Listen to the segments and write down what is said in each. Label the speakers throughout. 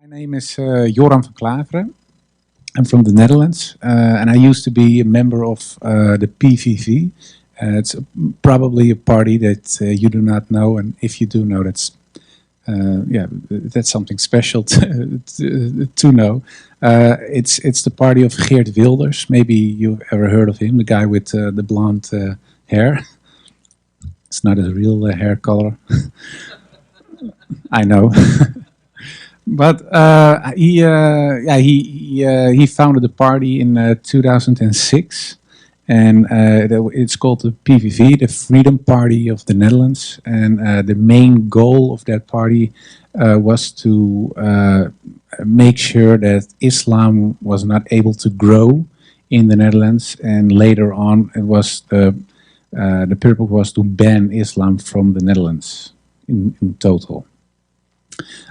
Speaker 1: name is Joram Van Klaveren. I'm from the Netherlands, and I used to be a member of the PVV. It's probably a party that you do not know, and if you do know, that's something special to know. It's the party of Geert Wilders. Maybe you've ever heard of him, the guy with the blonde hair. It's not his real hair color. I know. But he founded the party in 2006, and it's called the PVV, the Freedom Party of the Netherlands. And the main goal of that party was to make sure that Islam was not able to grow in the Netherlands, and later on, it was the purpose was to ban Islam from the Netherlands in total.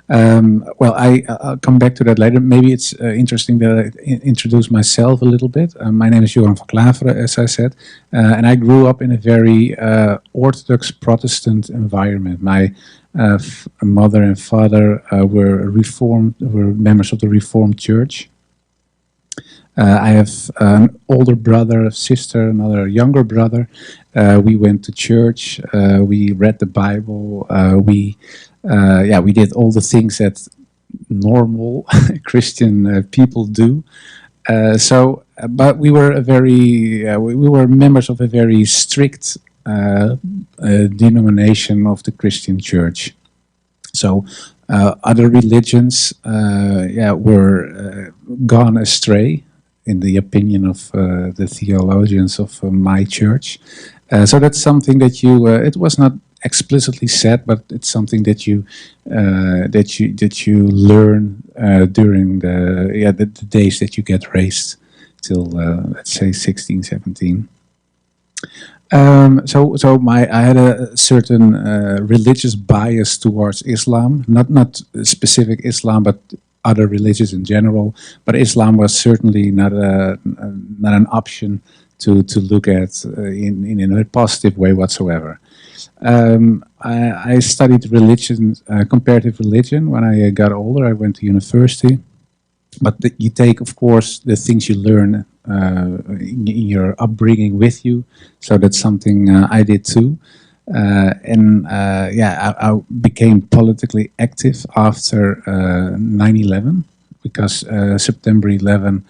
Speaker 1: I'll come back to that later. Maybe it's interesting that I introduce myself a little bit. My name is Joram Van Klaveren, as I said, and I grew up in a very Orthodox Protestant environment. My mother and father were members of the Reformed Church. I have an older brother, a sister, another younger brother. We went to church. We read the Bible. We did all the things that normal Christian people do. But we were we were members of a very strict denomination of the Christian Church. So other religions, were gone astray, in the opinion of the theologians of my church. So that's something that it was not explicitly said, but it's something that you learn during the days that you get raised till let's say 16, 17. I had a certain religious bias towards Islam, not specific Islam, but other religions in general. But Islam was certainly not an option to look at in a positive way whatsoever. I studied comparative religion when I got older. I went to university. But you take, of course, the things you learn in your upbringing with you. So that's something I did too. I became politically active after 9/11, because September 11,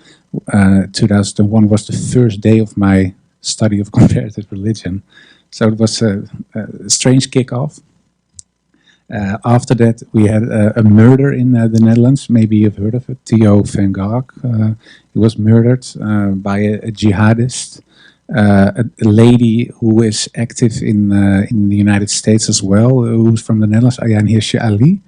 Speaker 1: 2001 was the first day of my study of comparative religion. So it was a strange kickoff. After that, we had a murder in the Netherlands. Maybe you've heard of it. Theo van Gogh. He was murdered by a jihadist. A lady who is active in the United States as well, who's from the Netherlands, Ayaan Hirsi Ali.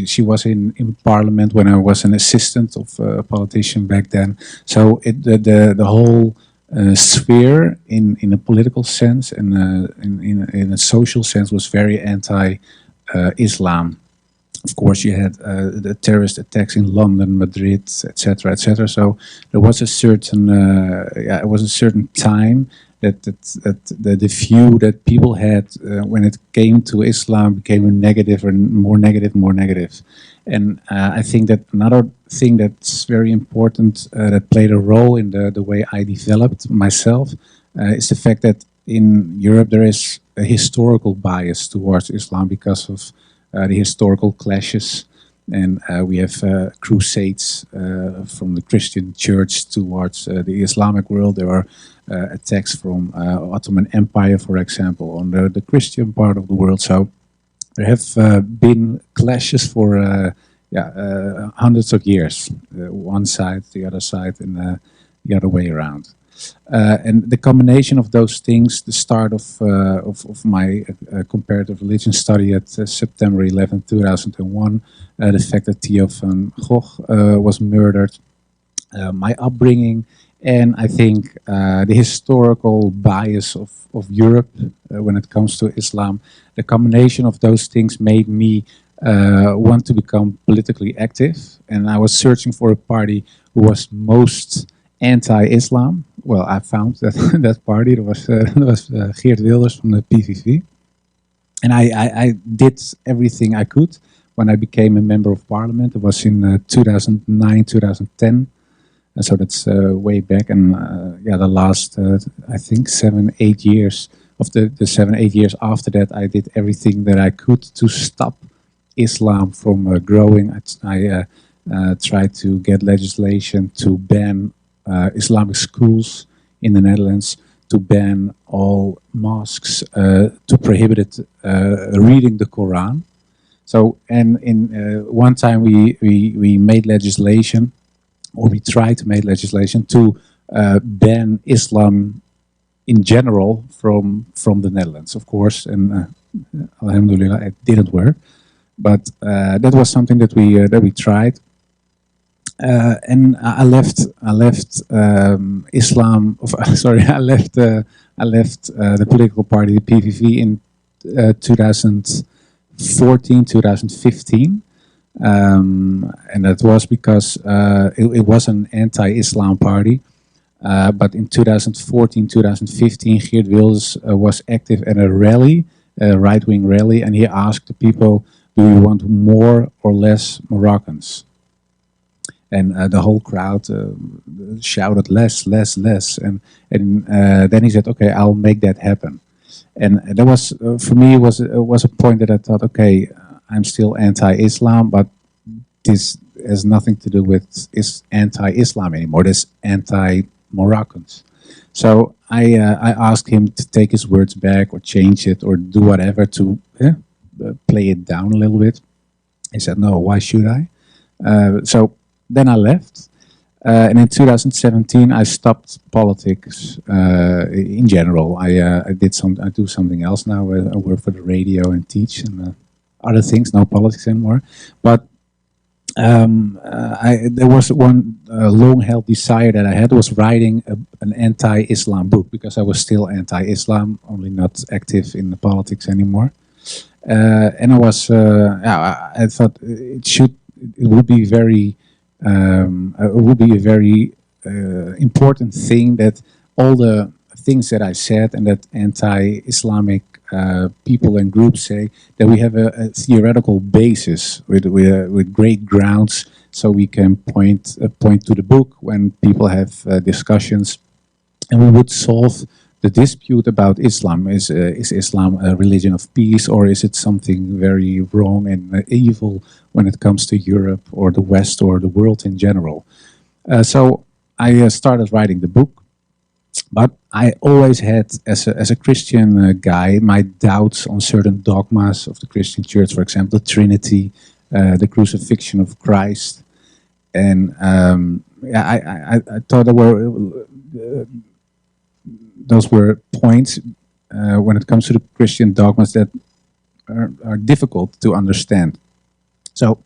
Speaker 1: She was in Parliament when I was an assistant of a politician back then. So the whole sphere in a political sense and in a social sense was very anti-Islam. Of course, you had the terrorist attacks in London, Madrid, etc., etc. So there was a certain, time that the view that people had when it came to Islam became a negative and more negative, more negative. And I think that another thing that's very important that played a role in the way I developed myself is the fact that in Europe there is a historical bias towards Islam because of the historical clashes, and we have crusades from the Christian church towards the Islamic world. There are attacks from Ottoman Empire, for example, on the Christian part of the world. So there have been clashes for hundreds of years, one side, the other side, and the other way around. And the combination of those things, the start of my comparative religion study at September 11, 2001, the fact that Theo van Gogh was murdered, my upbringing, and I think the historical bias of Europe when it comes to Islam, the combination of those things made me want to become politically active. And I was searching for a party who was most anti-Islam. Well, I found that party. It was Geert Wilders from the PVV. And I did everything I could, when I became a member of parliament. It was in 2009, 2010. So that's way back, and yeah, the last I think 7, 8 years of the 7, 8 years after that, I did everything that I could to stop Islam from growing. I tried to get legislation to ban Islamic schools in the Netherlands, to ban all mosques, to prohibit it, reading the Quran. So, and in one time we made legislation, or we tried to make legislation to ban Islam in general from the Netherlands, of course, and alhamdulillah, it didn't work. But that was something that we tried, and I left Islam. Sorry, I left the political party, the PVV, in 2014, 2015. And that was because it was an anti-Islam party. But in 2014, 2015, Geert Wilders was active at a rally, a right-wing rally, and he asked the people, do you want more or less Moroccans? And the whole crowd shouted less, less, less. And then he said, okay, I'll make that happen. And that was, for me, was a point that I thought, okay, I'm still anti-Islam, but this has nothing to do with anti-Islam anymore. This anti-Moroccans. So I asked him to take his words back or change it or do whatever to play it down a little bit. He said, no, why should I? So then I left. And in 2017, I stopped politics in general. I do something else now. I work for the radio and teach and other things. No politics anymore. But there was one long-held desire that I had, was writing an anti-Islam book, because I was still anti-Islam, only not active in the politics anymore. And I was, I thought it would be a very important thing that all the things that I said and that anti-Islamic people and groups say, that we have a theoretical basis with great grounds, so we can point to the book when people have discussions, and we would solve the dispute about Islam. Is Islam a religion of peace, or is it something very wrong and evil when it comes to Europe or the West or the world in general? So I started writing the book, but I always had, as a Christian guy, my doubts on certain dogmas of the Christian Church, for example, the Trinity, the crucifixion of Christ, and I thought those were points when it comes to the Christian dogmas that are difficult to understand. So,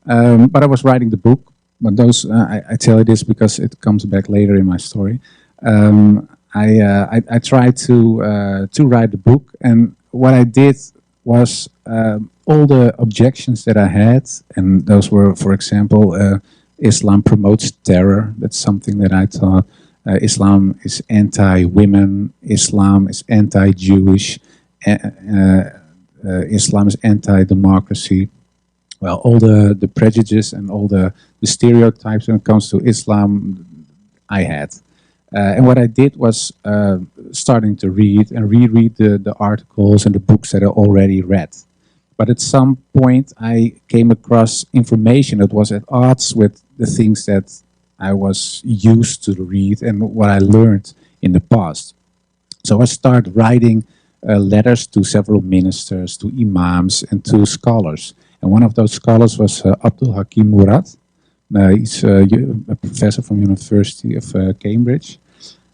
Speaker 1: but I was writing the book. But those, I tell you this because it comes back later in my story. I tried to write the book, and what I did was all the objections that I had, and those were, for example, Islam promotes terror. That's something that I thought. Islam is anti-women. Islam is anti-Jewish. Islam is anti-democracy. Well, all the prejudices and all the stereotypes when it comes to Islam, I had. And what I did was starting to read and reread the articles and the books that I already read. But at some point, I came across information that was at odds with the things that I was used to read and what I learned in the past. So I started writing letters to several ministers, to imams, and to scholars. And one of those scholars was Abdul Hakim Murad. He's a professor from University of Cambridge.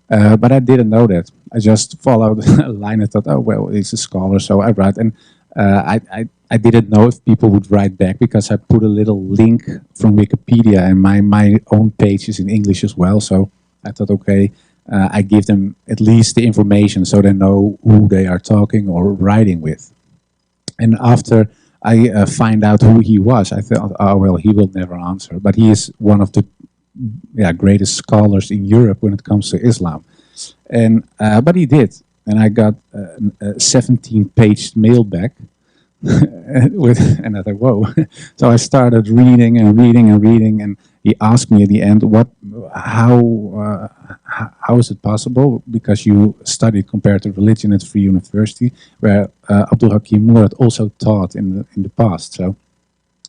Speaker 1: But I didn't know that. I just followed a line and thought, oh, well, he's a scholar, so I write. And I didn't know if people would write back, because I put a little link from Wikipedia, and my own page is in English as well. So I thought, okay, I give them at least the information so they know who they are talking or writing with. And after I find out who he was, I thought, oh, well, he will never answer. But he is one of the greatest scholars in Europe when it comes to Islam. And but he did. And I got a 17-page mail back And I thought, whoa. So I started reading and reading and reading, and he asked me at the end, how is it possible? Because you studied comparative religion at Free University, where Abdul Hakim Murad also taught in the past. So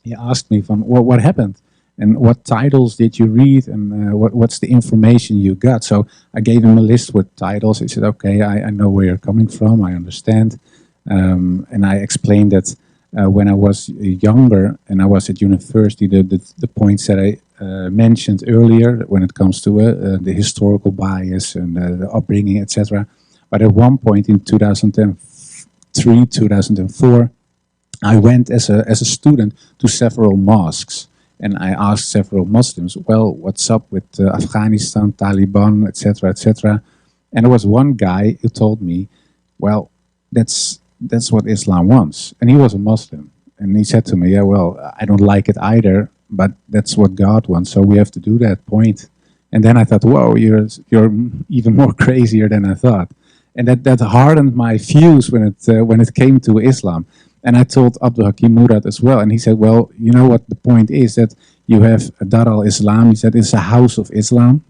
Speaker 1: he asked me from what happened, and what titles did you read, and what's the information you got. So I gave him a list with titles. He said, okay, I know where you're coming from, I understand. And I explained that when I was younger and I was at university, the points that I mentioned earlier when it comes to the historical bias and the upbringing, etc. But at one point in 2003, 2004, I went as a student to several mosques, and I asked several Muslims, well, what's up with Afghanistan, Taliban, etc., etc. And there was one guy who told me, well, that's what Islam wants. And he was a Muslim. And he said to me, yeah, well, I don't like it either, but that's what God wants, so we have to do that, point. And then I thought, whoa, you're even more crazier than I thought. And that hardened my views when it came to Islam. And I told Abdul Hakim Murad as well, and he said, well, you know what the point is, that you have Dar al-Islam, he said it's a house of Islam,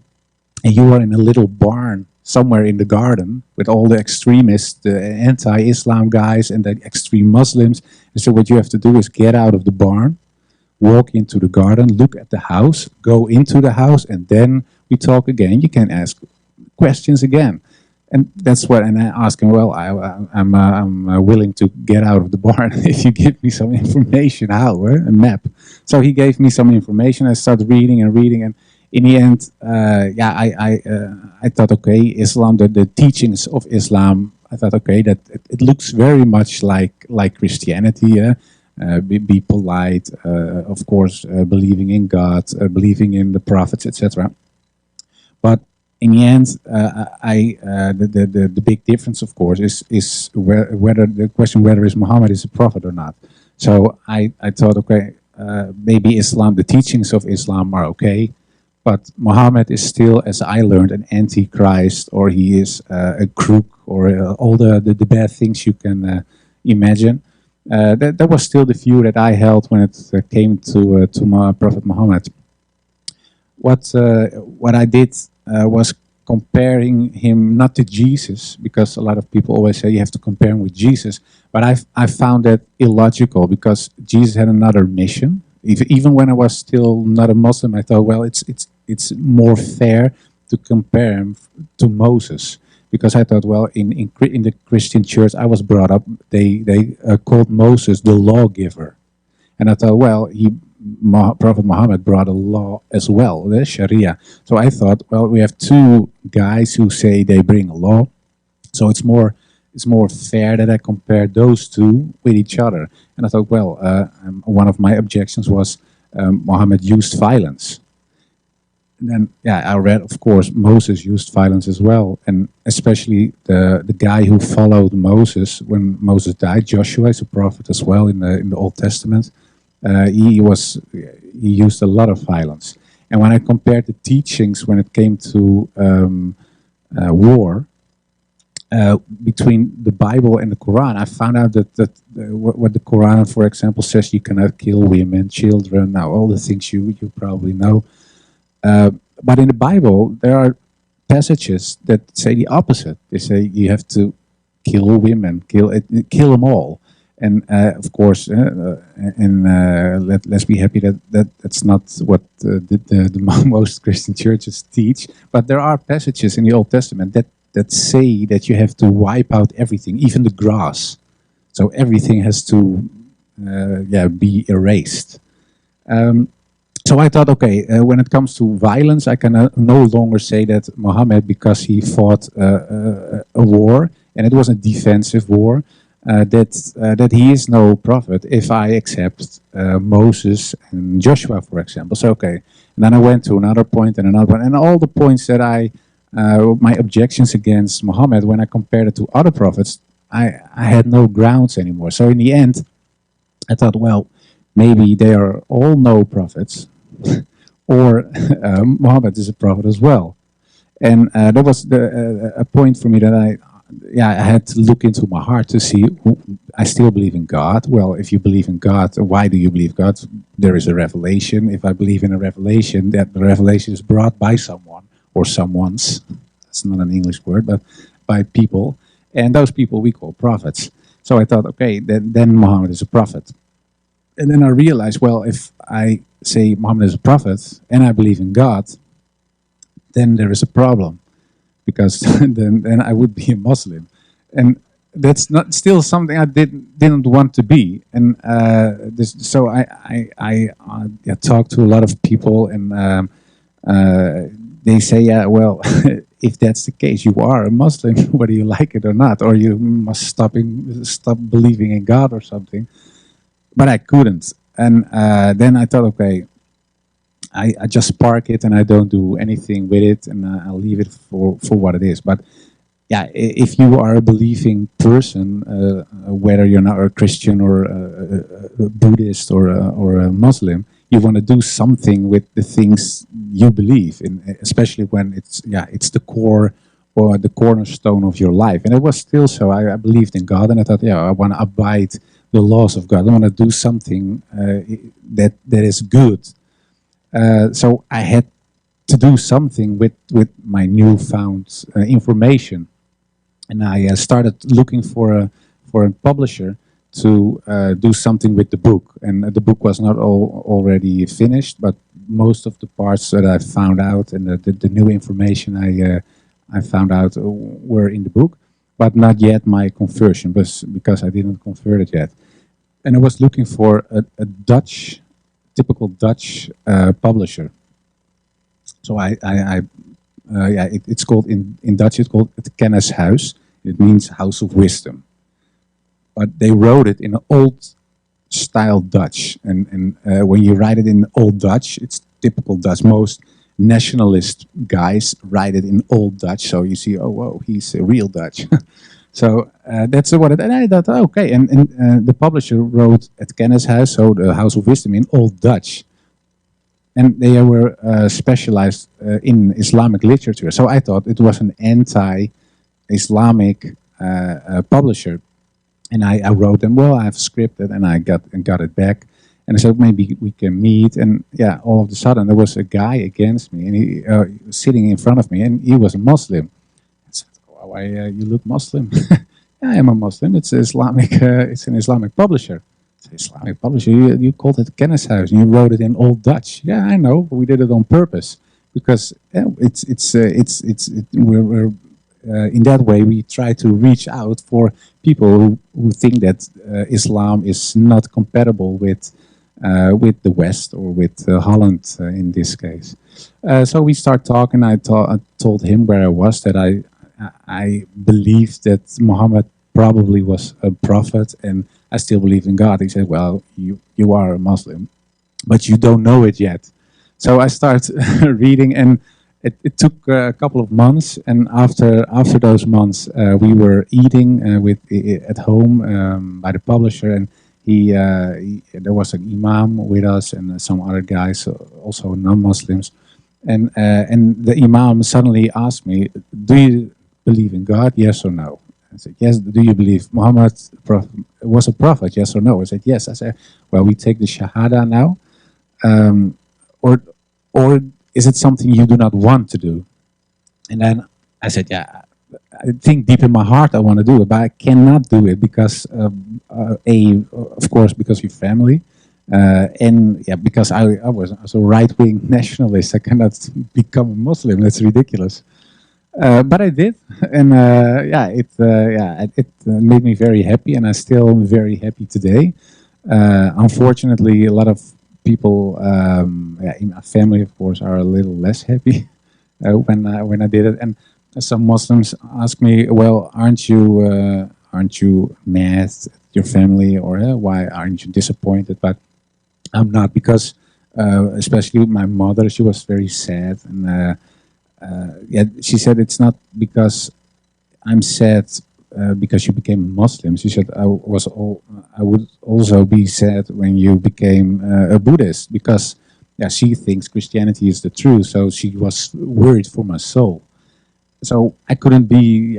Speaker 1: and you are in a little barn somewhere in the garden with all the extremists, the anti-Islam guys and the extreme Muslims. And so what you have to do is get out of the barn, walk into the garden, look at the house, go into the house, and then we talk again. You can ask questions again. And that's what, and I asked him, well, I'm willing to get out of the barn if you give me some information, how, a map. So he gave me some information. I started reading and reading, and in the end, I thought, okay, Islam, the teachings of Islam, I thought, okay, that it looks very much like Christianity. Be polite, of course, believing in God, believing in the prophets, etc. But in the end, the big difference, of course, is whether the question whether is Muhammad is a prophet or not. So I thought, okay, maybe Islam, the teachings of Islam are okay, but Muhammad is still, as I learned, an antichrist, or he is a crook, or all the bad things you can imagine. That was still the view that I held when it came to Prophet Muhammad. What I did was comparing him not to Jesus, because a lot of people always say you have to compare him with Jesus, but I found that illogical, because Jesus had another mission. Even when I was still not a Muslim, I thought, well, it's more fair to compare him to Moses, because I thought, well, in the Christian church I was brought up, they called Moses the lawgiver, and I thought, well, Prophet Muhammad brought a law as well, the Sharia. So I thought, well, we have two guys who say they bring a law, so it's more fair that I compare those two with each other. And I thought, well, one of my objections was Muhammad used violence. And then, yeah, I read, of course, Moses used violence as well, and especially the guy who followed Moses when Moses died, Joshua, is a prophet as well in the Old Testament. He used a lot of violence. And when I compared the teachings when it came to war between the Bible and the Quran, I found out that what the Quran, for example, says, you cannot kill women, children, now all the things you probably know. But in the Bible, there are passages that say the opposite. They say you have to kill women, kill them all. And of course, let's be happy that's not what the most Christian churches teach. But there are passages in the Old Testament that say that you have to wipe out everything, even the grass. So everything has to be erased. So I thought, okay, when it comes to violence, I can no longer say that Muhammad, because he fought a war, and it was a defensive war, that he is no prophet if I accept Moses and Joshua, for example. So, okay. And then I went to another point and another one, and all the points that my objections against Muhammad, when I compared it to other prophets, I had no grounds anymore. So in the end, I thought, well, maybe they are all no prophets, or Muhammad is a prophet as well. And that was a point for me that yeah, I had to look into my heart to see. I still believe in God. Well, if you believe in God, why do you believe God? There is a revelation. If I believe in a revelation, that the revelation is brought by someone or someone's. That's not an English word, but by people, and those people we call prophets. So I thought, okay, then Muhammad is a prophet. And then I realized, well, if I say Muhammad is a prophet and I believe in God, then there is a problem because then I would be a Muslim, and that's not still something I didn't want to be. And so I yeah, talked to a lot of people, and they say, yeah, well, if that's the case, you are a Muslim, whether you like it or not, or you must stop believing in God or something. But I couldn't, and then I thought, okay, I just park it and I don't do anything with it, and I'll leave it for what it is. But yeah, if you are a believing person, whether you're not a Christian or a Buddhist or a Muslim, you want to do something with the things you believe in, especially when it's the core or the cornerstone of your life. And it was still so. I believed in God, and I thought, yeah, I want to abide the laws of God. I want to do something that is good. So I had to do something with my newfound information, and I started looking for a publisher to do something with the book. And the book was not already finished, but most of the parts that I found out and the new information I found out were in the book, but not yet my conversion, because I didn't convert it yet. And I was looking for a Dutch, typical Dutch publisher. So it's called in Dutch. It's called het Kennishuis. It means house of wisdom. But they wrote it in old style Dutch, and when you write it in old Dutch, it's typical Dutch. Most nationalist guys write it in old Dutch, so you see, oh, whoa, he's a real Dutch. So that's what it. And I thought, oh, okay. And the publisher wrote het Kennishuis, so the House of Wisdom, in old Dutch. And they were specialized in Islamic literature. So I thought it was an anti-Islamic publisher. And I wrote them, well, I have scripted, and I got it back. And I said, maybe we can meet. And yeah, all of a sudden there was a guy against me, and he sitting in front of me, and he was a Muslim. I said, oh, why you look Muslim? Yeah, I am a Muslim. It's Islamic. It's an Islamic publisher. Islamic publisher, you called it Kennishuis, and you wrote it in old Dutch. Yeah, I know, but we did it on purpose because we're in that way we try to reach out for people who think that Islam is not compatible with the West or with Holland in this case. So we start talking. I told him where I was, that I believed that Muhammad probably was a prophet, and I still believe in God. He said, well, you are a Muslim, but you don't know it yet. So I started reading, and it took a couple of months. And after those months, we were eating at home by the publisher, and there was an imam with us and some other guys, also non-Muslims. And the imam suddenly asked me, do you believe in God, yes or no? I said, yes. Do you believe Muhammad was a prophet, yes or no? I said, yes. I said, well, we take the Shahada now, or is it something you do not want to do? And then I said, yeah, I think deep in my heart I want to do it, but I cannot do it because, of course, because of family, and yeah, because I was a right-wing nationalist. I cannot become a Muslim. That's ridiculous. But I did, and it made me very happy, and I still am very happy today. Unfortunately, a lot of people in my family, of course, are a little less happy when I did it. And some Muslims ask me, "Well, aren't you mad at your family, or why aren't you disappointed?" But I'm not, because especially my mother, she was very sad, and she said, it's not because I'm sad because you became a Muslim. She said, I would also be sad when you became a Buddhist, because she thinks Christianity is the truth. So she was worried for my soul. so I couldn't be.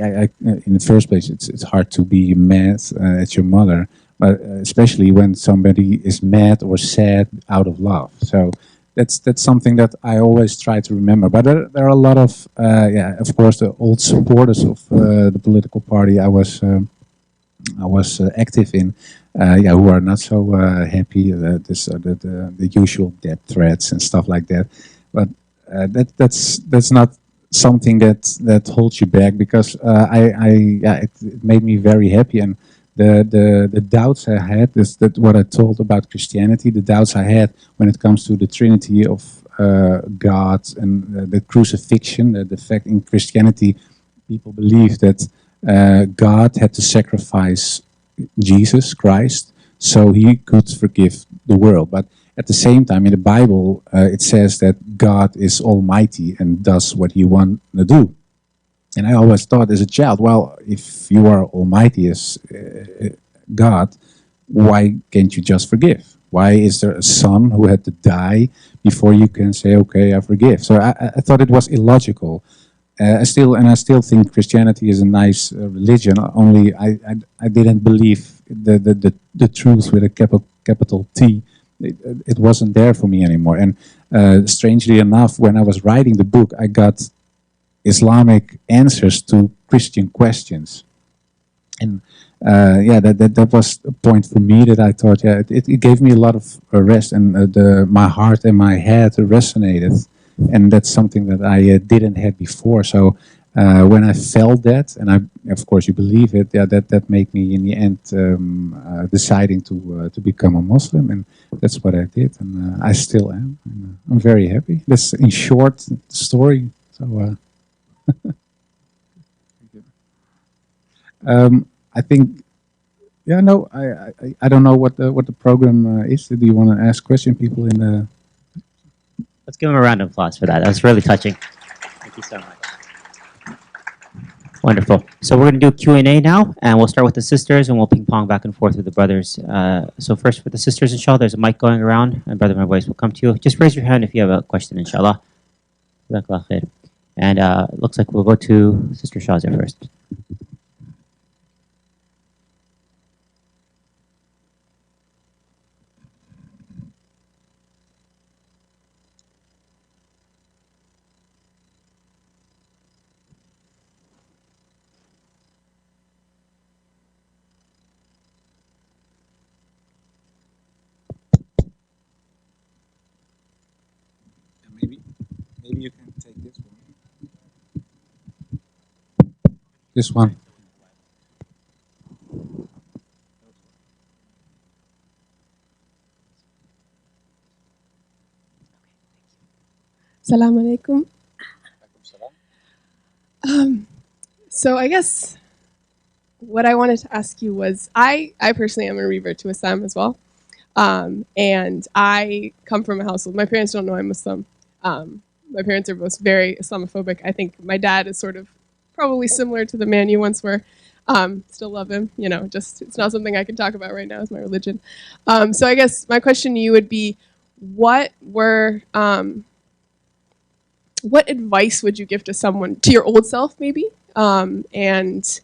Speaker 1: In the first place, it's hard to be mad at your mother, but especially when somebody is mad or sad out of love. So that's something that I always try to remember. But there are a lot of yeah, of course, the old supporters of the political party I was active in, yeah, who are not so happy. The usual debt threats and stuff like that. But that's not something that holds you back, because yeah, it made me very happy. And the doubts I had, is that what I told about Christianity, the doubts I had when it comes to the Trinity of God and the crucifixion, the fact in Christianity people believe that God had to sacrifice Jesus Christ so he could forgive the world. But at the same time, in the Bible, it says that God is almighty and does what he wants to do. And I always thought as a child, well, if you are almighty as God, why can't you just forgive? Why is there a son who had to die before you can say, okay, I forgive? So I thought it was illogical. I still think Christianity is a nice religion. Only I didn't believe the truth with a capital T. It wasn't there for me anymore. And strangely enough, when I was writing the book, I got Islamic answers to Christian questions. And yeah, that was a point for me that I thought, yeah, it gave me a lot of rest, and my heart and my head resonated, and that's something that I didn't have before. So when I felt that, and of course you believe it, yeah, that made me in the end deciding to become a Muslim, and that's what I did, and I still am. And, I'm very happy. That's in short the story. So. I think, yeah, no, I don't know what the program is. Do you want to ask question people in the?
Speaker 2: Let's give him a round of applause for that. That was really touching. Thank you so much. Wonderful. So we're going to do Q&A now, and we'll start with the sisters, and we'll ping pong back and forth with the brothers. So first with the sisters, inshallah, there's a mic going around, and Brother My Voice will come to you. Just raise your hand if you have a question, inshallah. And it looks like we'll go to Sister Shazia first.
Speaker 1: Maybe you can take this one. This one.
Speaker 3: Assalamu alaikum. So I guess what I wanted to ask you was, I personally am a revert to Islam as well. And I come from a household, my parents don't know I'm Muslim. My parents are both very Islamophobic. I think my dad is sort of probably similar to the man you once were. Still love him, you know, just it's not something I can talk about right now as my religion. So I guess my question to you would be, what advice would you give to someone, to your old self maybe? And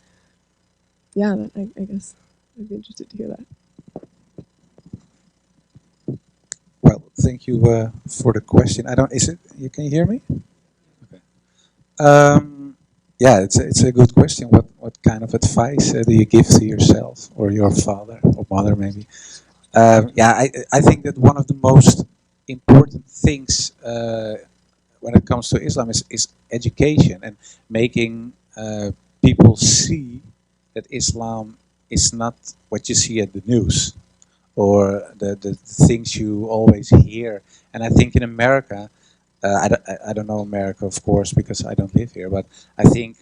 Speaker 3: yeah, I guess I'd be interested to hear that.
Speaker 1: Well, thank you for the question. I don't. Is it? You can hear me? Okay. Yeah, it's a good question. What kind of advice do you give to yourself or your father or mother maybe? Yeah, I think that one of the most important things when it comes to Islam is education, and making people see that Islam is not what you see at the news or the things you always hear. And I think in America, I don't know America, of course, because I don't live here, but I think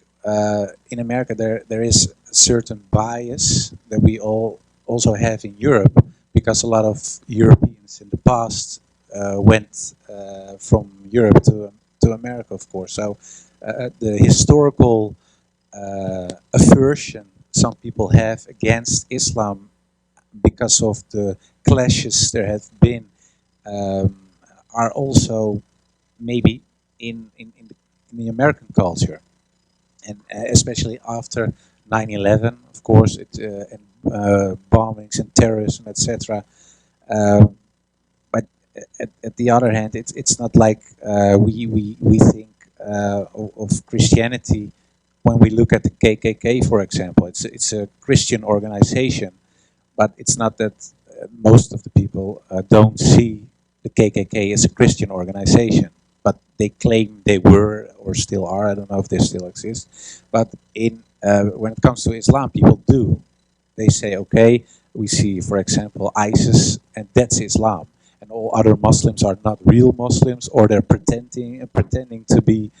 Speaker 1: in America there is a certain bias that we all also have in Europe, because a lot of Europeans in the past went from Europe to America, of course. So the historical aversion some people have against Islam because of the clashes there have been are also maybe in the American culture. and especially after 9/11, of course, and bombings and terrorism, etc. Um, but at the other hand, it's not like we think of Christianity when we look at the KKK, for example. It's a Christian organization, but it's not that most of the people don't see the KKK as a Christian organization, but they claim they were or still are. I don't know if they still exist, but in when it comes to Islam, people do. They say, okay, we see, for example, ISIS, and that's Islam, and all other Muslims are not real Muslims, or they're pretending to be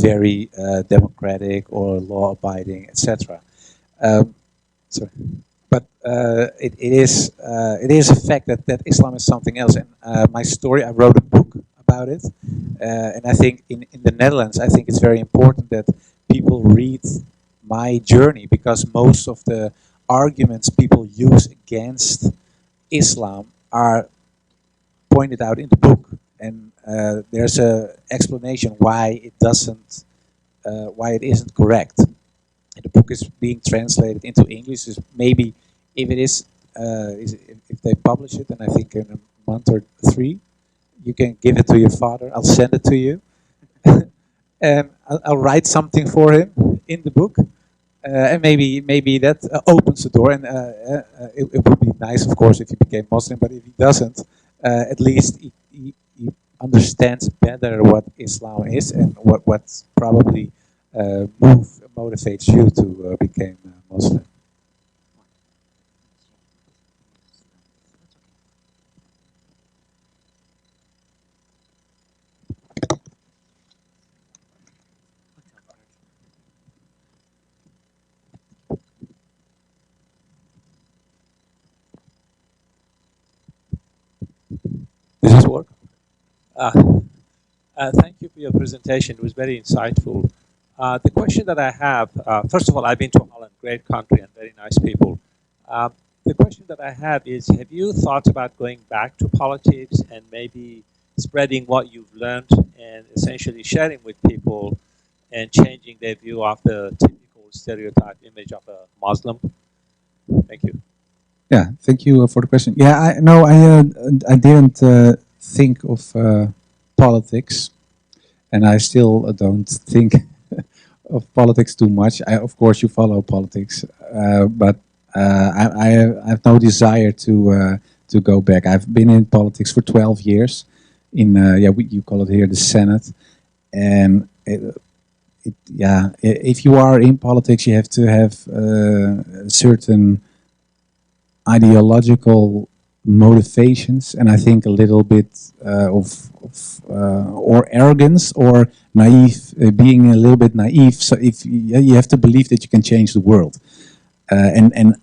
Speaker 1: very democratic or law-abiding, etc. Sorry. But it is a fact that Islam is something else. And my story, I wrote a book about it, and I think in the Netherlands, I think it's very important that people read my journey, because most of the arguments people use against Islam are pointed out in the book, and there's a explanation why it isn't correct. And the book is being translated into English. Is maybe if it is, if they publish it, and I think in a month or 3, you can give it to your father. I'll send it to you, and I'll write something for him in the book, and maybe that opens the door. And it would be nice, of course, if he became Muslim. But if he doesn't, at least he understands better what Islam is and what probably motivates you to become Muslim. Does this work?
Speaker 4: Thank you for your presentation. It was very insightful. The question that I have, first of all, I've been to Holland, great country and very nice people. The question that I have is, have you thought about going back to politics and maybe spreading what you've learned and essentially sharing with people and changing their view of the typical stereotype image of a Muslim? Thank you.
Speaker 1: Yeah, thank you for the question. Yeah, I didn't think of politics, and I still don't think of politics too much. Of course, you follow politics, but I have no desire to go back. I've been in politics for 12 years. You call it here the Senate, and if you are in politics, you have to have certain ideological motivations, and I think a little bit or arrogance or naive, being a little bit naive. So if you have to believe that you can change the world, and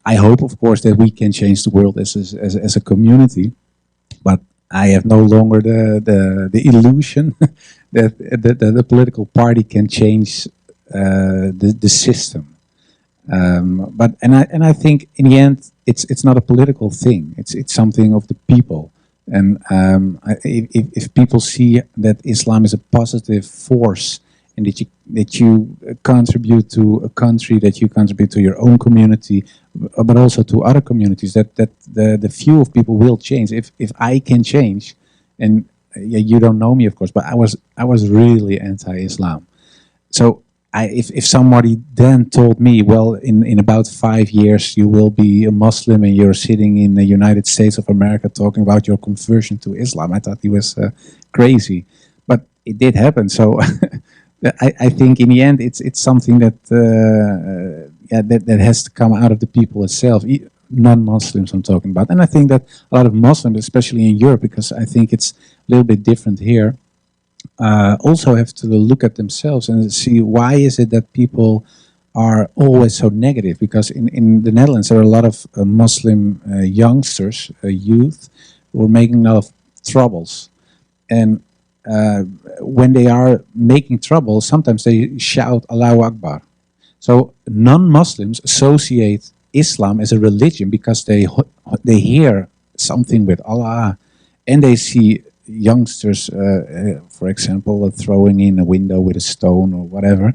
Speaker 1: I hope, of course, that we can change the world as a community, but I have no longer the illusion that the political party can change the system. But I think in the end it's not a political thing. It's something of the people. And if people see that Islam is a positive force, and that you contribute to a country, that you contribute to your own community, but also to other communities, that the view of people will change. If I can change, and you don't know me, of course, but I was really anti-Islam. So if somebody then told me, well, in about 5 years you will be a Muslim and you're sitting in the United States of America talking about your conversion to Islam, I thought he was crazy. But it did happen. So I think in the end it's something that that has to come out of the people itself. Non-Muslims I'm talking about. And I think that a lot of Muslims, especially in Europe, because I think it's a little bit different here, also have to look at themselves and see why is it that people are always so negative. Because in the Netherlands there are a lot of Muslim youngsters, youth, who are making a lot of troubles. And when they are making trouble, sometimes they shout Allahu Akbar. So non-Muslims associate Islam as a religion because they hear something with Allah, and they see youngsters, for example, throwing in a window with a stone or whatever,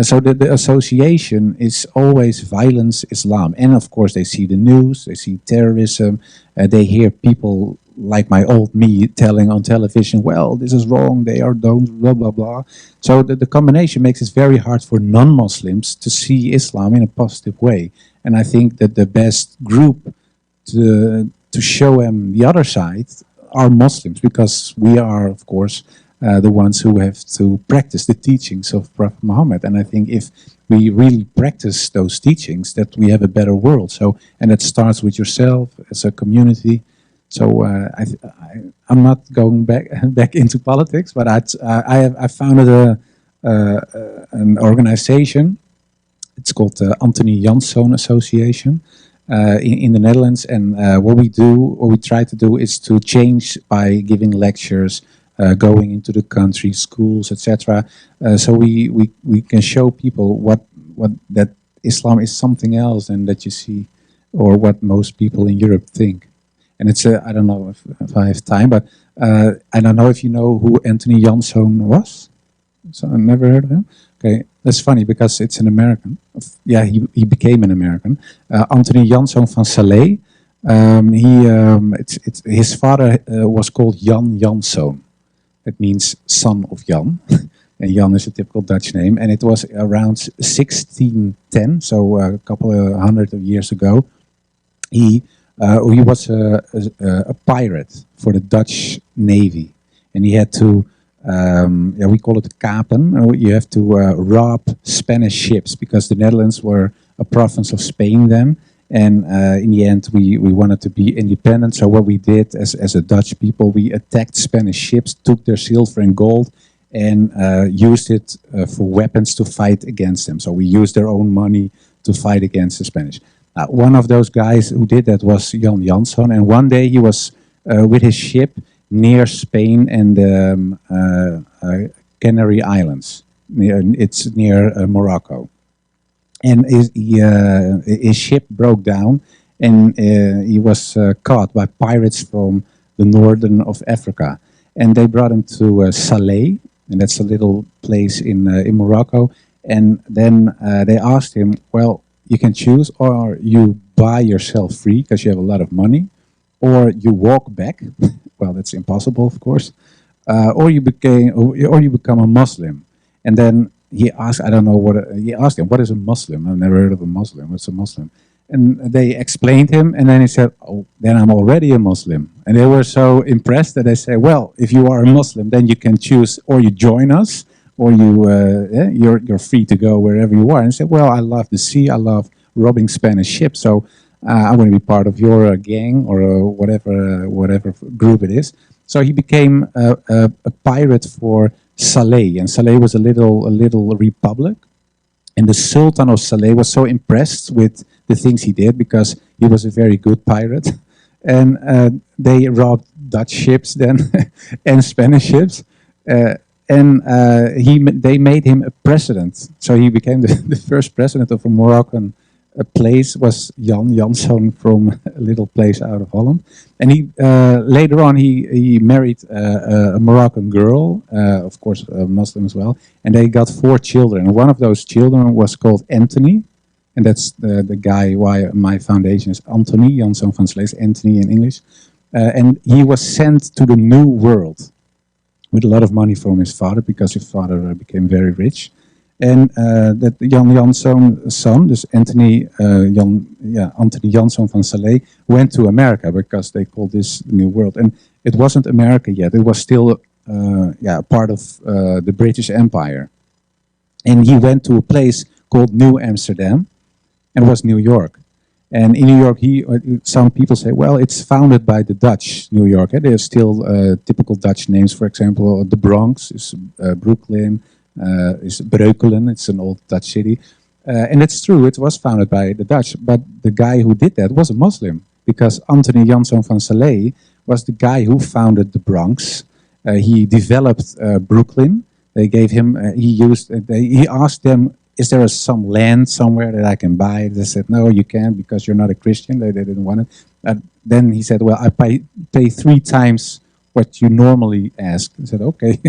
Speaker 1: So the association is always violence, Islam. And of course, they see the news, they see terrorism, they hear people like my old me telling on television, well, this is wrong, they are don't, blah, blah, blah. So the combination makes it very hard for non-Muslims to see Islam in a positive way. And I think that the best group to show them the other side are Muslims, because we are, of course, the ones who have to practice the teachings of Prophet Muhammad. And I think if we really practice those teachings, that we have a better world. So, and it starts with yourself as a community. So I'm not going back into politics, but I founded an organization. It's called the Anthony Janszoon Association in the Netherlands. And what we try to do is to change by giving lectures, going into the country, schools, etc. So we can show people what that Islam is something else than that you see, or what most people in Europe think. And it's I don't know if I have time, but I don't know if you know who Anthony Janszoon was. So I never heard of him. Okay, that's funny because it's an American. Yeah, he became an American. Anthony Jaron van Klaveren. His father was called Jan Janszoon. That means son of Jan. And Jan is a typical Dutch name. And it was around 1610, so a couple of hundred of years ago. He was a pirate for the Dutch Navy. And he had to, we call it kapen. You have to rob Spanish ships, because the Netherlands were a province of Spain then. And in the end, we wanted to be independent. So what we did as a Dutch people, we attacked Spanish ships, took their silver and gold, and used it for weapons to fight against them. So we used their own money to fight against the Spanish. One of those guys who did that was Jan Janszoon. And one day he was with his ship near Spain and the Canary Islands. It's near Morocco. And his ship broke down, and he was caught by pirates from the northern of Africa. And they brought him to Salé, and that's a little place in Morocco. And then they asked him, well, you can choose, or you buy yourself free because you have a lot of money, or you walk back. Well, that's impossible, of course. Or you become a Muslim. And then he asked, I don't know what, he asked him, what is a Muslim? I've never heard of a Muslim. What's a Muslim? And they explained him, and then he said, oh, then I'm already a Muslim. And they were so impressed that they say, well, if you are a Muslim, then you can choose, or you join us, or you're free to go wherever you are. And he said, well, I love the sea, I love robbing Spanish ships, so I want to be part of your gang, or whatever group it is. So he became a pirate for Salé, and Salé was a little republic, and the Sultan of Salé was so impressed with the things he did, because he was a very good pirate, and they robbed Dutch ships then and Spanish ships, and they made him a president. So he became the first president of a Moroccan place. Was Jan Janszoon from a little place out of Holland. And he later on he married a Moroccan girl, of course a Muslim as well, and they got 4 children. And one of those children was called Anthony, and that's the guy why my foundation is Anthony Janszoon van Klaveren, Anthony in English. And he was sent to the New World with a lot of money from his father, because his father became very rich. And that Jan Janszoon's son, dus Anthony Janszoon van Klaveren, went to America, because they called this the New World. And it wasn't America yet; it was still part of the British Empire. And he went to a place called New Amsterdam, and it was New York. And in New York, some people say, well, it's founded by the Dutch, New York. There's still typical Dutch names. For example, the Bronx is Brooklyn. Is Breukelen, it's an old Dutch city. And it's true, it was founded by the Dutch, but the guy who did that was a Muslim, because Anthony Janszoon van Klaveren was the guy who founded the Bronx. He developed Brooklyn. They gave him, he asked them, is there some land somewhere that I can buy? They said, no, you can't, because you're not a Christian. They didn't want it. Then he said, well, I pay 3 times what you normally ask. He said, okay,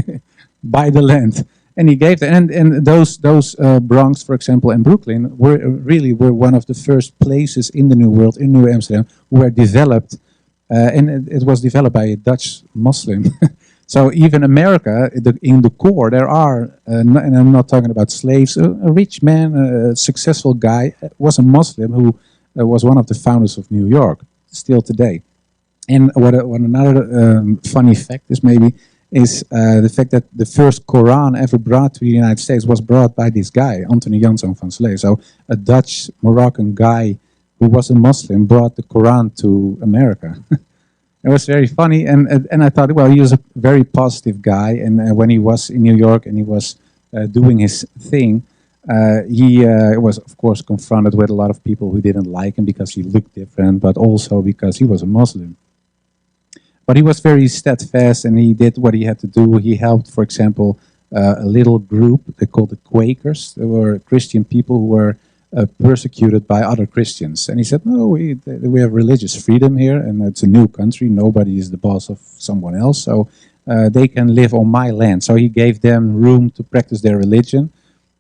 Speaker 1: buy the land. And he gave them, and those Bronx, for example, and Brooklyn were one of the first places in the New World, in New Amsterdam, were developed, and it was developed by a Dutch Muslim. So even America, in the core, there are, and I'm not talking about slaves, a rich man, a successful guy, was a Muslim who was one of the founders of New York, still today. And what another funny fact is maybe, is the fact that the first Quran ever brought to the United States was brought by this guy, Anthony Jaron van Klaveren. So a Dutch Moroccan guy who was a Muslim brought the Quran to America. It was very funny, and I thought, well, he was a very positive guy, and when he was in New York and he was doing his thing, he was, of course, confronted with a lot of people who didn't like him because he looked different, but also because he was a Muslim. But he was very steadfast, and he did what he had to do. He helped, for example, a little group, they called the Quakers. They were Christian people who were persecuted by other Christians. And he said, no, we have religious freedom here, and it's a new country. Nobody is the boss of someone else, so they can live on my land. So he gave them room to practice their religion.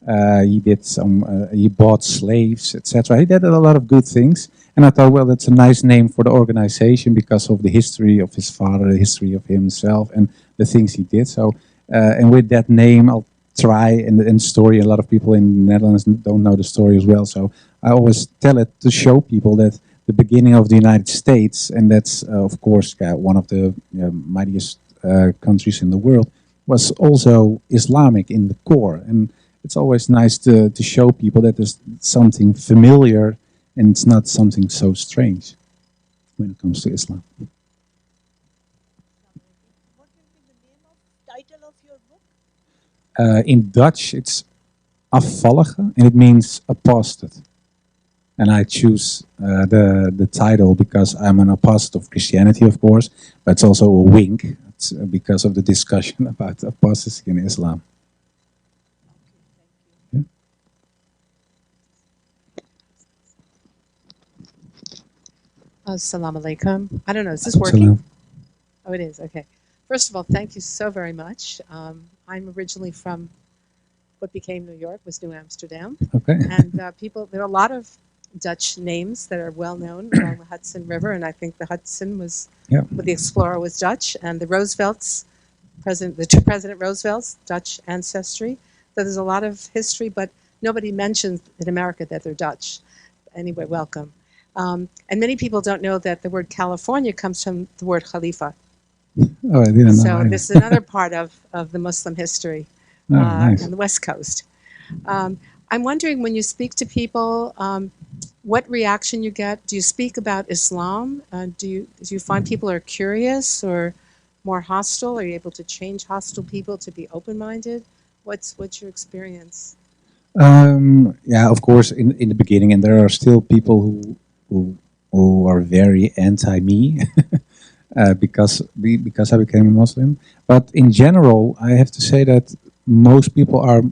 Speaker 1: He bought slaves, etc. He did a lot of good things. And I thought, well, that's a nice name for the organization because of the history of his father, the history of himself, and the things he did. So, and with that name, I'll try, and story, a lot of people in the Netherlands don't know the story as well. So I always tell it to show people that the beginning of the United States, and that's, of course, one of the mightiest countries in the world, was also Islamic in the core. And it's always nice to show people that there's something familiar and it's not something so strange when it comes to Islam.
Speaker 5: What will be the name of title of your book?
Speaker 1: In Dutch, it's afvallige, and it means apostate. And I choose the title because I'm an apostate of Christianity, of course, but it's also a wink. It's because of the discussion about apostasy in Islam.
Speaker 6: Assalamu alaikum. I don't know, is this working? Oh, it is, okay. First of all, thank you so very much. I'm originally from what became New York, was New Amsterdam.
Speaker 1: Okay.
Speaker 6: And there are a lot of Dutch names that are well known along the Hudson River, and I think the Hudson was, the explorer was Dutch, and the Roosevelts, the two President Roosevelts, Dutch ancestry. So there's a lot of history, but nobody mentions in America that they're Dutch. Anyway, welcome. And many people don't know that the word California comes from the word Khalifa.
Speaker 1: Oh, I didn't know.
Speaker 6: So this is another part of the Muslim history
Speaker 1: nice.
Speaker 6: on the West Coast. I'm wondering, when you speak to people, what reaction you get? Do you speak about Islam? Do you find people are curious or more hostile? Are you able to change hostile people to be open-minded? What's your experience?
Speaker 1: Yeah, of course, in the beginning, and there are still people who are very anti-me because I became a Muslim. But in general, I have to say that most people are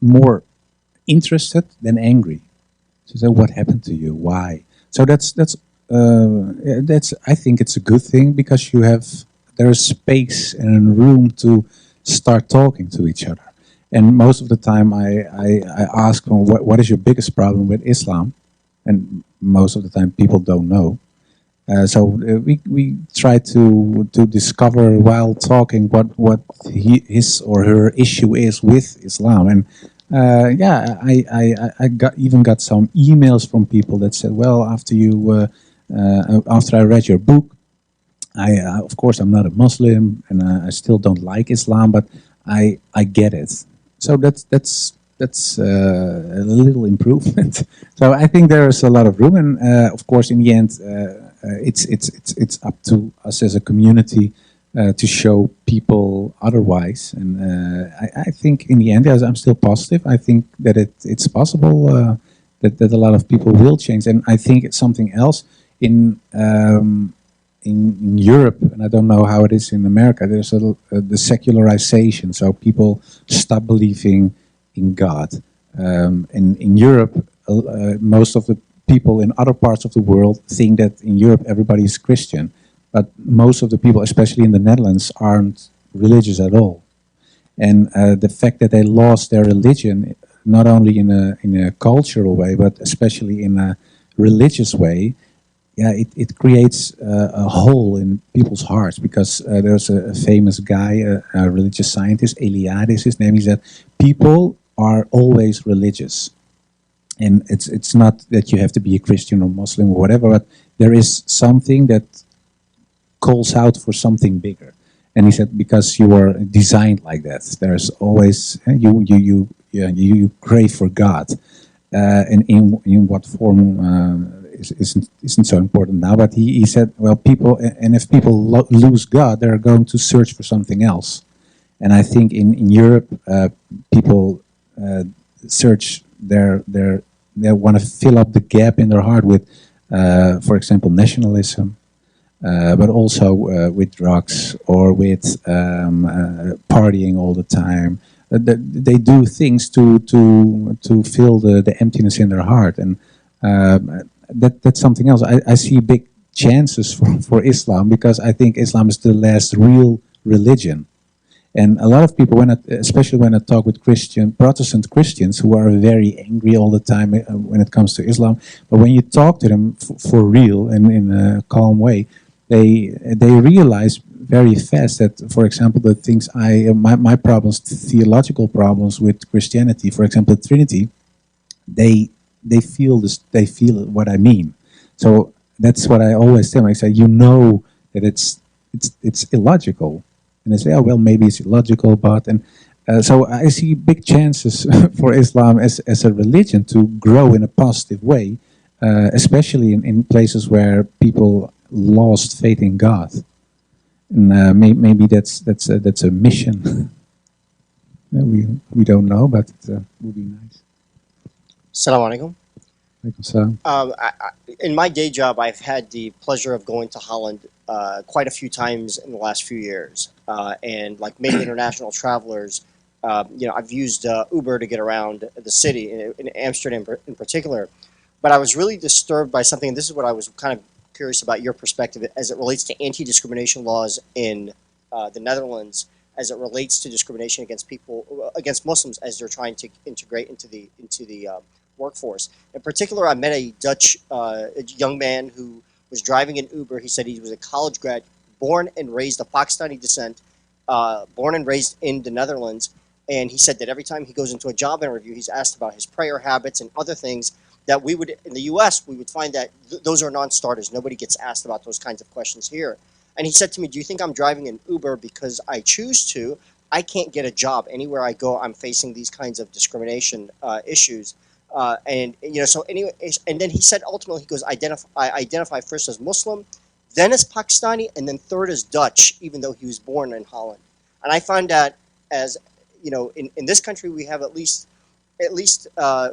Speaker 1: more interested than angry. So what happened to you? Why? So that's I think it's a good thing because there's space and room to start talking to each other. And most of the time, I ask them, what is your biggest problem with Islam? And most of the time, people don't know. So we try to discover while talking what his or her issue is with Islam. And I even got some emails from people that said, well, after I read your book, of course I'm not a Muslim and I still don't like Islam, but I get it. So that's a little improvement. So I think there is a lot of room, and of course, in the end, it's up to us as a community to show people otherwise. And I think in the end, yes, I'm still positive. I think that it's possible that a lot of people will change, and I think it's something else in Europe, and I don't know how it is in America. There's the secularization, so people stop believing in God. In Europe, most of the people in other parts of the world think that in Europe everybody is Christian, but most of the people, especially in the Netherlands, aren't religious at all. And the fact that they lost their religion, not only in a cultural way, but especially in a religious way, yeah, it creates a hole in people's hearts, because there's a famous guy, a religious scientist, Eliade his name. He said people are always religious, and it's not that you have to be a Christian or Muslim or whatever, but there is something that calls out for something bigger. And he said because you are designed like that, there's always you crave for God, and in what form isn't so important now. But he said, well, people, and if people lose God, they're going to search for something else. And I think in Europe, people search they want to fill up the gap in their heart with, for example, nationalism, but also with drugs or with partying all the time. They do things to fill the emptiness in their heart, and that's something else. I see big chances for Islam, because I think Islam is the last real religion. And a lot of people, especially when I talk with Protestant Christians, who are very angry all the time when it comes to Islam, but when you talk to them for real and in a calm way, they realize very fast that, for example, the things my problems, theological problems with Christianity, for example, the Trinity, they feel this. They feel what I mean. So that's what I always tell them. I say, you know that it's illogical, and they say, oh well, maybe it's illogical, but so I see big chances for Islam as a religion to grow in a positive way, especially in places where people lost faith in God, and maybe that's a mission. we don't know, but it would be nice.
Speaker 7: Assalamu alaikum.
Speaker 1: So,
Speaker 7: In my day job, I've had the pleasure of going to Holland quite a few times in the last few years. And like many international travelers, I've used Uber to get around the city, in Amsterdam in particular. But I was really disturbed by something, and this is what I was kind of curious about your perspective as it relates to anti-discrimination laws in the Netherlands, as it relates to discrimination against Muslims as they're trying to integrate into the workforce. In particular, I met a Dutch young man who was driving an Uber. He said he was a college grad, born and raised of Pakistani descent, born and raised in the Netherlands. And he said that every time he goes into a job interview, he's asked about his prayer habits and other things that we would, in the US, we would find that those are non-starters. Nobody gets asked about those kinds of questions here. And he said to me, do you think I'm driving an Uber because I choose to? I can't get a job. Anywhere I go, I'm facing these kinds of discrimination issues. So anyway, and then he said ultimately, he goes, I identify first as Muslim, then as Pakistani, and then third as Dutch, even though he was born in Holland. And I find that, as you know, in this country, we have at least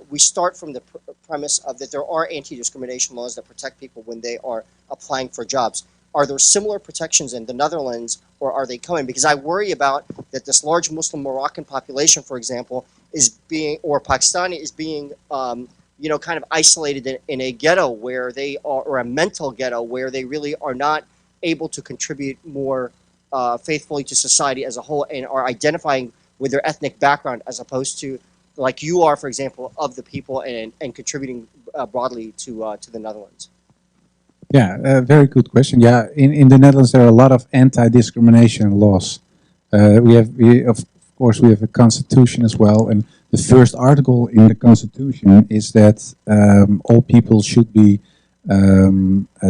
Speaker 7: we start from the premise of that there are anti-discrimination laws that protect people when they are applying for jobs. Are there similar protections in the Netherlands, or are they coming? Because I worry about that this large Muslim Moroccan population, for example, is being, or Pakistani is being, kind of isolated in a ghetto where they are, or a mental ghetto where they really are not able to contribute more faithfully to society as a whole, and are identifying with their ethnic background as opposed to, like you are, for example, of the people and contributing broadly to the Netherlands.
Speaker 1: Yeah, very good question. Yeah, in the Netherlands there are a lot of anti-discrimination laws. Of course we have a constitution as well, and the first article in the constitution is that all people should be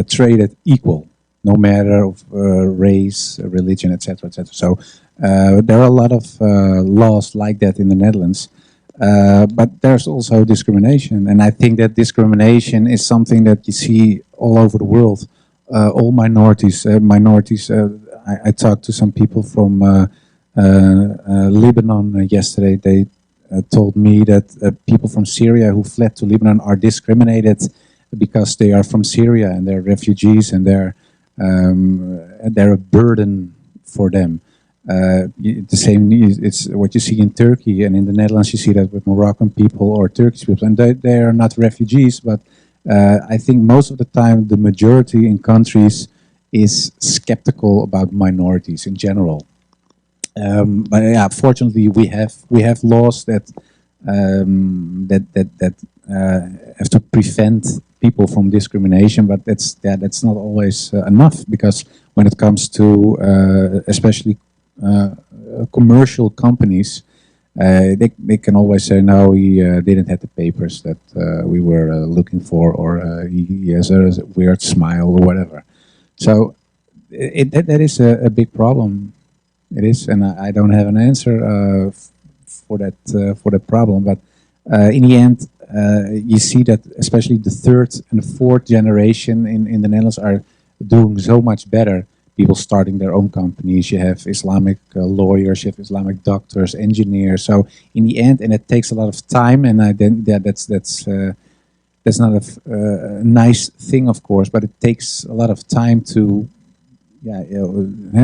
Speaker 1: treated equal, no matter of race, religion, etc., etc. So there are a lot of laws like that in the Netherlands. But there's also discrimination, and I think that discrimination is something that you see all over the world. All minorities. I talked to some people from Lebanon yesterday. They told me that people from Syria who fled to Lebanon are discriminated because they are from Syria and they're refugees, and they're a burden for them. The same, it's what you see in Turkey, and in the Netherlands you see that with Moroccan people or Turkish people, and they are not refugees, but I think most of the time the majority in countries is skeptical about minorities in general. But yeah, fortunately, we have laws that have to prevent people from discrimination. But that's not always enough, because when it comes to especially commercial companies, they can always say, no, he didn't have the papers that we were looking for, or he has a weird smile or whatever. So that is a big problem. It is, and I don't have an answer for that problem. But in the end, you see that especially the third and the fourth generation in the Netherlands are doing so much better. People starting their own companies. You have Islamic lawyers, you have Islamic doctors, engineers. So in the end, and it takes a lot of time, and that's not a nice thing, of course, but it takes a lot of time to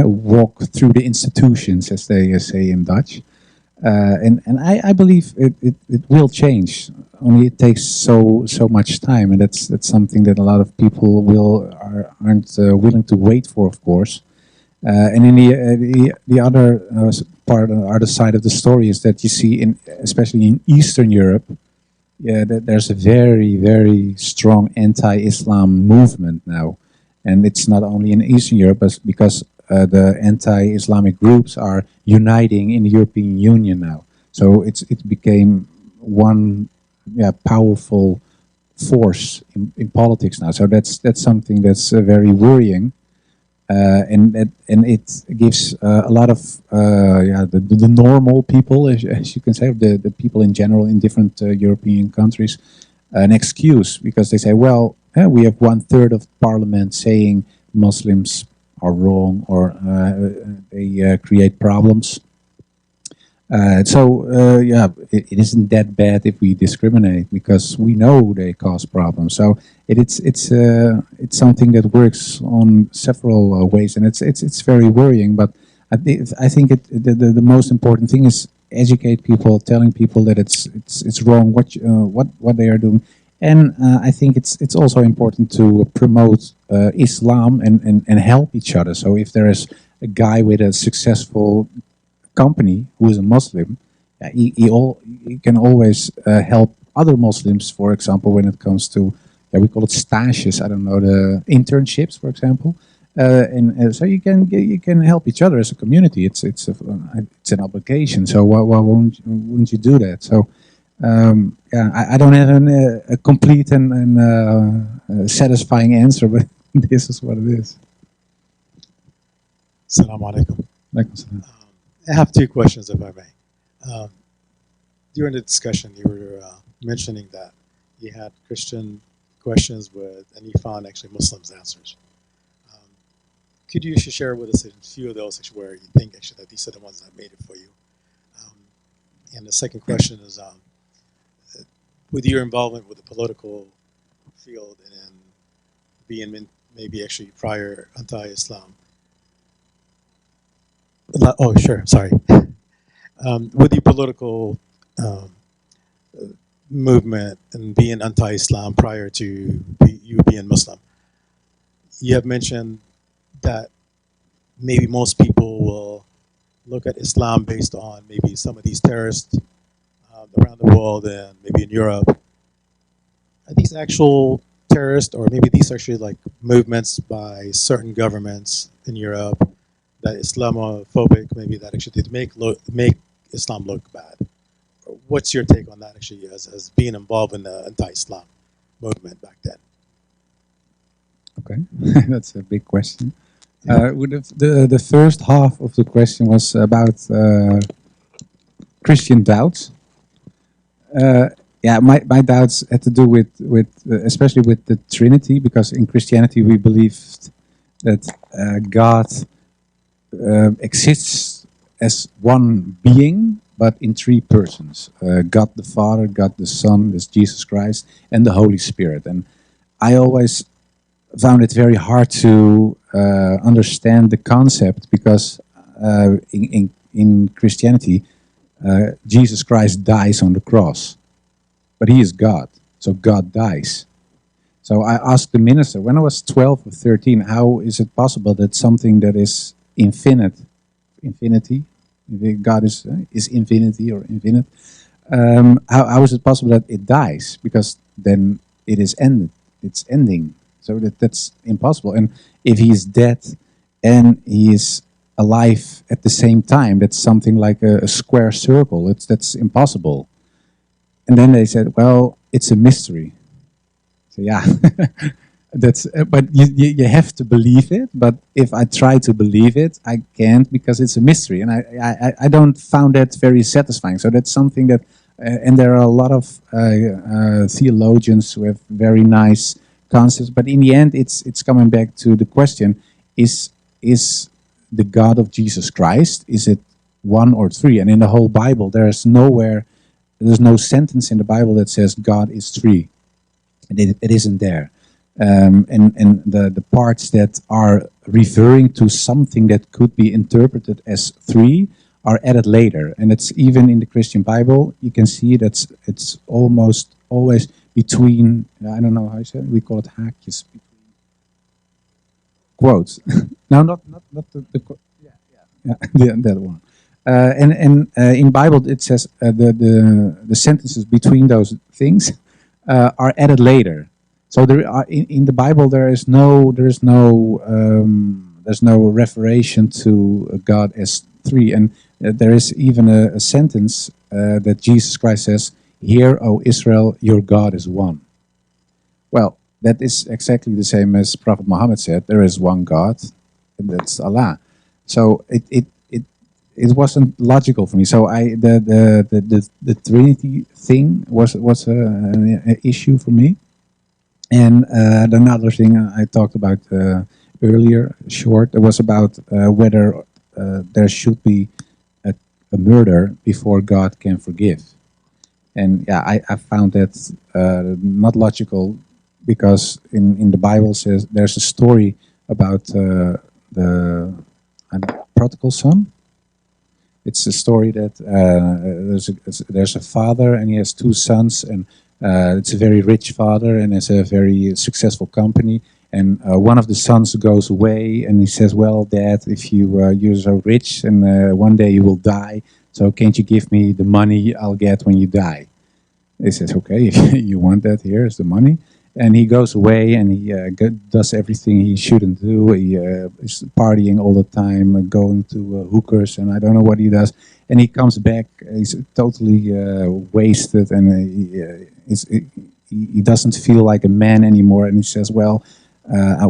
Speaker 1: walk through the institutions, as they say in Dutch. And I believe it will change. Only it takes so much time, and that's something that a lot of people aren't willing to wait for, of course. And in the other part, the other side of the story is that you see, especially in Eastern Europe, that there's a very strong anti-Islam movement now, and it's not only in Eastern Europe, but because the anti-Islamic groups are uniting in the European Union now. So it became one powerful force in politics now. So that's something that's very worrying, and it gives a lot of the normal people, as you can say, the people in general in different European countries, an excuse, because they say, well, we have 1/3 of parliament saying Muslims are wrong, or they create problems. It isn't that bad if we discriminate, because we know they cause problems. So it's something that works on several ways, and it's very worrying. But I think the most important thing is educate people, telling people that it's wrong what they are doing. And I think it's also important to promote Islam and help each other. So if there is a guy with a successful company who is a Muslim, he can always help other Muslims, for example, when it comes to, we call it stages, I don't know, the internships, for example. So you can help each other as a community. It's an obligation. So why wouldn't you do that? So I don't have a complete and satisfying answer, but this is what it is.
Speaker 8: Assalamu alaikum. I have two questions, if I may. During the discussion, you were mentioning that you had Christian questions and you found actually Muslims' answers. Could you share with us a few of those where you think actually that these are the ones that made it for you? And the second question is, with your involvement with the political field and being maybe actually prior anti-Islam. Oh, sure, sorry. With the political movement and being anti-Islam prior to you being Muslim, you have mentioned that maybe most people will look at Islam based on maybe some of these terrorists around the world and maybe in Europe. Are these actual terrorists, or maybe these are actually like movements by certain governments in Europe that Islamophobic, maybe that actually did make Islam look bad? What's your take on that actually as being involved in the anti-Islam movement back then?
Speaker 1: Okay, that's a big question. The first half of the question was about Christian doubts. My doubts had to do with especially with the Trinity, because in Christianity we believed that God exists as one being, but in three persons: God the Father, God the Son, that's Jesus Christ, and the Holy Spirit. And I always found it very hard to understand the concept, because in Christianity, Jesus Christ dies on the cross, but he is God, so God dies. So I asked the minister when I was 12 or 13, how is it possible that something that is infinity, If God is infinity or infinite, how is it possible that it dies? Because then it is ended. It's ending. So that's impossible. And if he is dead and he is alive at the same time, that's something like a square circle. That's impossible. And then they said, well, it's a mystery. So yeah, that's. But you have to believe it. But if I try to believe it, I can't because it's a mystery, and I don't found that very satisfying. So that's something that, and there are a lot of theologians who have very nice concepts. But in the end, it's coming back to the question: is the God of Jesus Christ, is it one or three? And in the whole Bible, there's no sentence in the Bible that says God is three. It isn't there. And the parts that are referring to something that could be interpreted as three are added later. And it's even in the Christian Bible, you can see that it's almost always between, I don't know how you say it, we call it haakjes, quotes. No, not the yeah, that one. And in Bible it says the sentences between those things are added later. So there are in the Bible there's no referation to God as three, and there is even a sentence that Jesus Christ says, "Hear, O Israel, your God is one." Well, that is exactly the same as Prophet Muhammad said. There is one God, and that's Allah. So it wasn't logical for me. So the Trinity thing was an issue for me. And another thing I talked about earlier, short, it was about whether there should be a murder before God can forgive. And yeah, I found that not logical, because in the Bible says there's a story about the prodigal son. It's a story that there's a father and he has two sons, and it's a very rich father and has a very successful company. And one of the sons goes away and he says, "Well, Dad, if you're so rich and one day you will die, so can't you give me the money I'll get when you die?" He says, "Okay, if you want that, here's the money." And he goes away and he does everything he shouldn't do. He is partying all the time, going to hookers, and I don't know what he does. And he comes back, he's totally wasted, and he doesn't feel like a man anymore. And he says, "Well,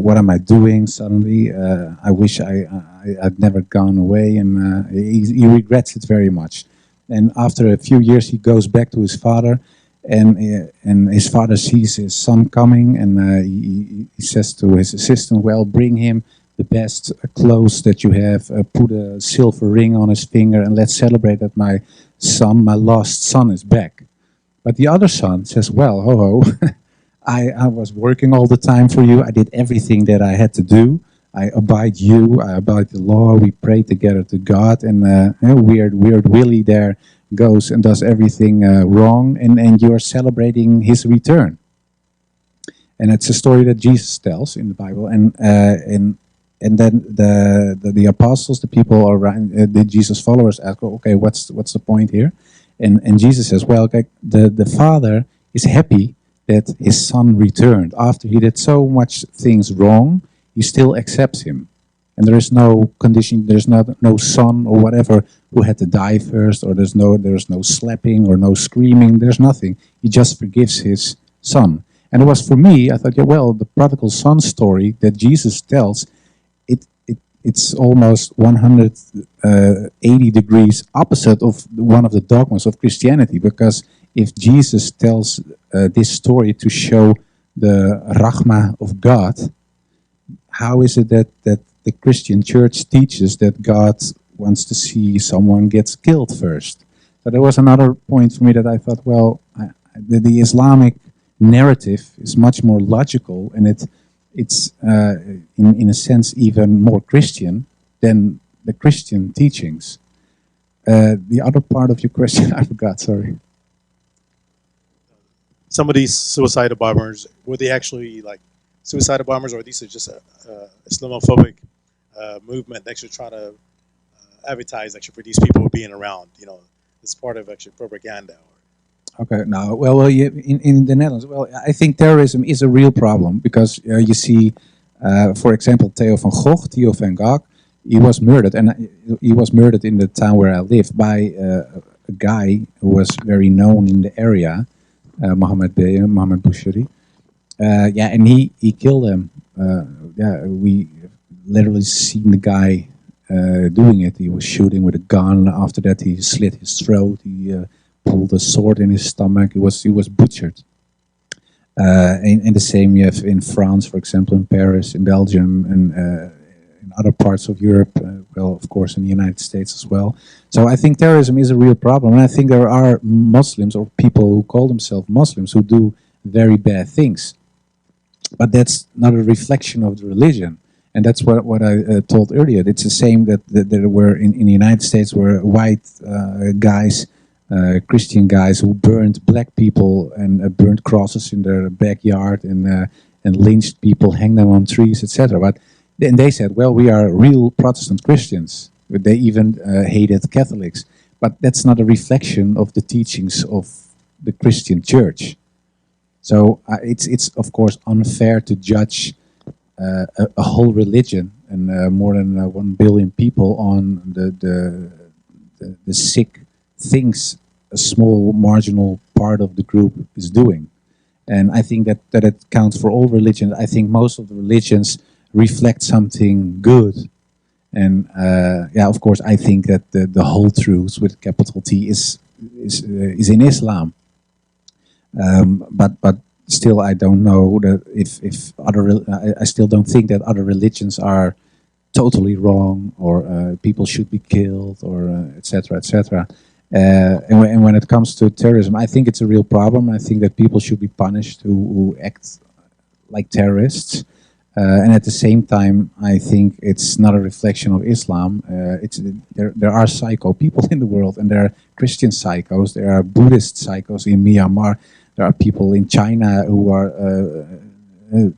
Speaker 1: what am I doing suddenly? I wish I'd never gone away." And he regrets it very much. And after a few years, he goes back to his father. And his father sees his son coming, and he says to his assistant, "Well, bring him the best clothes that you have, put a silver ring on his finger, and let's celebrate that my lost son is back." But the other son says, "Well, ho, I was working all the time for you. I did everything that I had to do. I abide the law. We pray together to God, and weird Willie there goes and does everything wrong, and you are celebrating his return." And it's a story that Jesus tells in the Bible, and then the apostles, the people around, the Jesus followers ask, "Okay, what's the point here?" And Jesus says, "Well, okay, the father is happy that his son returned after he did so much things wrong. He still accepts him. And there is no condition, there's no son or whatever who had to die first, or there's no slapping or no screaming, there's nothing. He just forgives his son." And it was for me, I thought, yeah, well, the prodigal son story that Jesus tells, it's almost 180 degrees opposite of one of the dogmas of Christianity, because if Jesus tells this story to show the Rachma of God, how is it that the Christian church teaches that God wants to see someone gets killed first? So there was another point for me that I thought, well, the Islamic narrative is much more logical, and it's in a sense even more Christian than the Christian teachings. The other part of your question, I forgot, sorry.
Speaker 8: Some of these suicidal bombers, were they actually like suicidal bombers, or these are just a Islamophobic movement that actually try to advertise actually for these people being around. You know, it's part of actually propaganda.
Speaker 1: Okay, now, well, in the Netherlands, well, I think terrorism is a real problem because you see, for example, Theo van Gogh, he was murdered, and he was murdered in the town where I live by a guy who was very known in the area, Mohammed Boucheri. Yeah, and he killed him. Yeah, we literally seen the guy doing it. He was shooting with a gun. After that, he slit his throat. He pulled a sword in his stomach. He was butchered. And the same you have in France, for example, in Paris, in Belgium, and in other parts of Europe. Well, of course, in the United States as well. So I think terrorism is a real problem, and I think there are Muslims or people who call themselves Muslims who do very bad things. But that's not a reflection of the religion. And that's what I told earlier. It's the same that there were in the United States were white guys, Christian guys who burned black people and burned crosses in their backyard and lynched people, hanged them on trees, etc. But then they said, well, we are real Protestant Christians. They even hated Catholics. But that's not a reflection of the teachings of the Christian church. So it's of course unfair to judge a whole religion and more than 1 billion people on the sick things a small marginal part of the group is doing. And I think that it counts for all religions. I think most of the religions reflect something good. And yeah, of course, I think that the whole truth with capital T is in Islam. But still, I don't know that if other. I still don't think that other religions are totally wrong or people should be killed or etc. etc. And when it comes to terrorism, I think it's a real problem. I think that people should be punished who act like terrorists. And at the same time, I think it's not a reflection of Islam. There are psycho people in the world, and there are Christian psychos, there are Buddhist psychos in Myanmar. There are people in China who are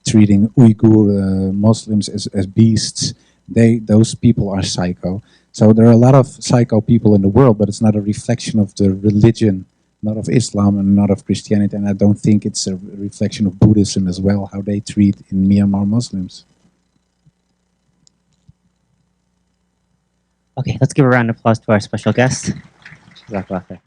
Speaker 1: treating Uyghur Muslims as beasts. Those people are psycho. So there are a lot of psycho people in the world, but it's not a reflection of the religion, not of Islam and not of Christianity. And I don't think it's a reflection of Buddhism as well, how they treat in Myanmar Muslims.
Speaker 2: Okay, let's give a round of applause to our special guest. Jazakallah khair.